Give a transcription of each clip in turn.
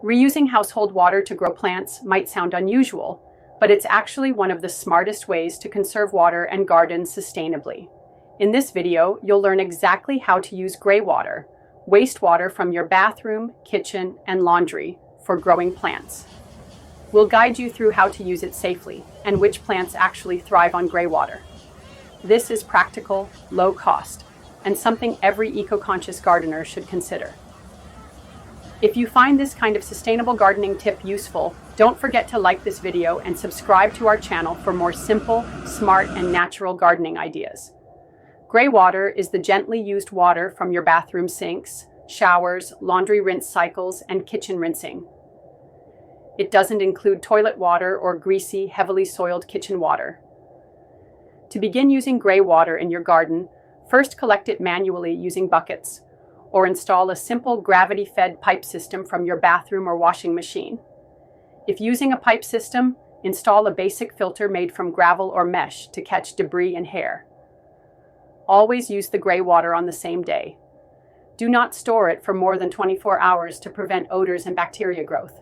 Reusing household water to grow plants might sound unusual, but it's actually one of the smartest ways to conserve water and garden sustainably. In this video, you'll learn exactly how to use Greywater, wastewater from your bathroom, kitchen, and laundry, for growing plants. We'll guide you through how to use it safely and which plants actually thrive on Greywater. This is practical, low cost, and something every eco-conscious gardener should consider. If you find this kind of sustainable gardening tip useful, don't forget to like this video and subscribe to our channel for more simple, smart, and natural gardening ideas. Greywater is the gently used water from your bathroom sinks, showers, laundry rinse cycles, and kitchen rinsing. It doesn't include toilet water or greasy, heavily soiled kitchen water. To begin using Greywater in your garden, first collect it manually using buckets, or install a simple gravity-fed pipe system from your bathroom or washing machine. If using a pipe system, install a basic filter made from gravel or mesh to catch debris and hair. Always use the Greywater on the same day. Do not store it for more than 24 hours to prevent odors and bacteria growth.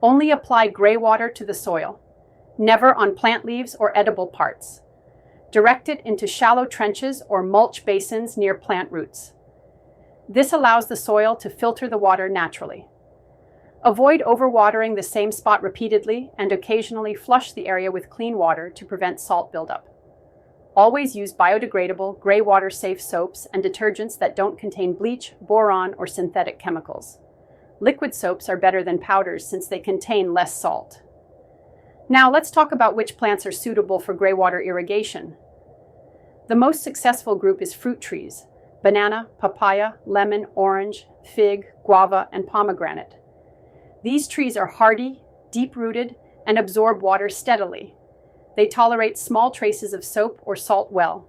Only apply Greywater to the soil, never on plant leaves or edible parts. Direct it into shallow trenches or mulch basins near plant roots. This allows the soil to filter the water naturally. Avoid overwatering the same spot repeatedly and occasionally flush the area with clean water to prevent salt buildup. Always use biodegradable, Greywater-safe soaps and detergents that don't contain bleach, boron, or synthetic chemicals. Liquid soaps are better than powders since they contain less salt. Now let's talk about which plants are suitable for Greywater irrigation. The most successful group is fruit trees: banana, papaya, lemon, orange, fig, guava, and pomegranate. These trees are hardy, deep-rooted, and absorb water steadily. They tolerate small traces of soap or salt well.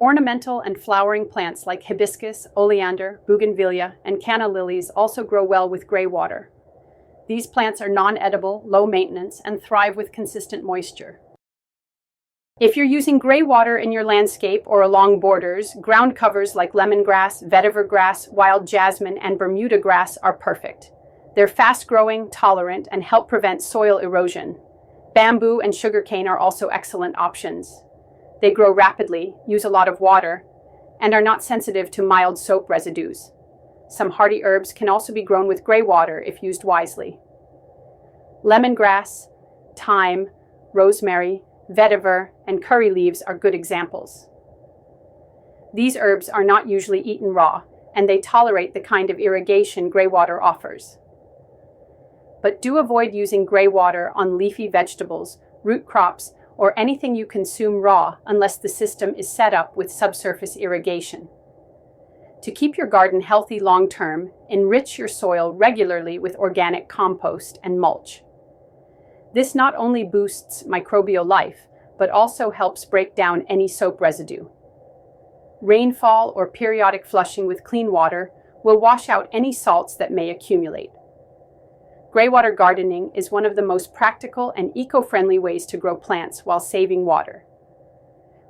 Ornamental and flowering plants like hibiscus, oleander, bougainvillea, and canna lilies also grow well with Greywater. These plants are non-edible, low maintenance, and thrive with consistent moisture. If you're using Greywater in your landscape or along borders, ground covers like lemongrass, vetiver grass, wild jasmine, and Bermuda grass are perfect. They're fast-growing, tolerant, and help prevent soil erosion. Bamboo and sugarcane are also excellent options. They grow rapidly, use a lot of water, and are not sensitive to mild soap residues. Some hardy herbs can also be grown with Greywater if used wisely. Lemongrass, thyme, rosemary, vetiver, and curry leaves are good examples. These herbs are not usually eaten raw, and they tolerate the kind of irrigation Greywater offers. But do avoid using Greywater on leafy vegetables, root crops, or anything you consume raw unless the system is set up with subsurface irrigation. To keep your garden healthy long-term, enrich your soil regularly with organic compost and mulch. This not only boosts microbial life, but also helps break down any soap residue. Rainfall or periodic flushing with clean water will wash out any salts that may accumulate. Greywater gardening is one of the most practical and eco-friendly ways to grow plants while saving water.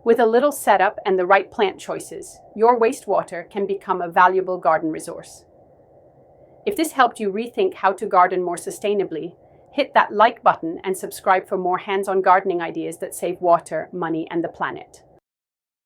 With a little setup and the right plant choices, your wastewater can become a valuable garden resource. If this helped you rethink how to garden more sustainably, hit that like button and subscribe for more hands-on gardening ideas that save water, money, and the planet.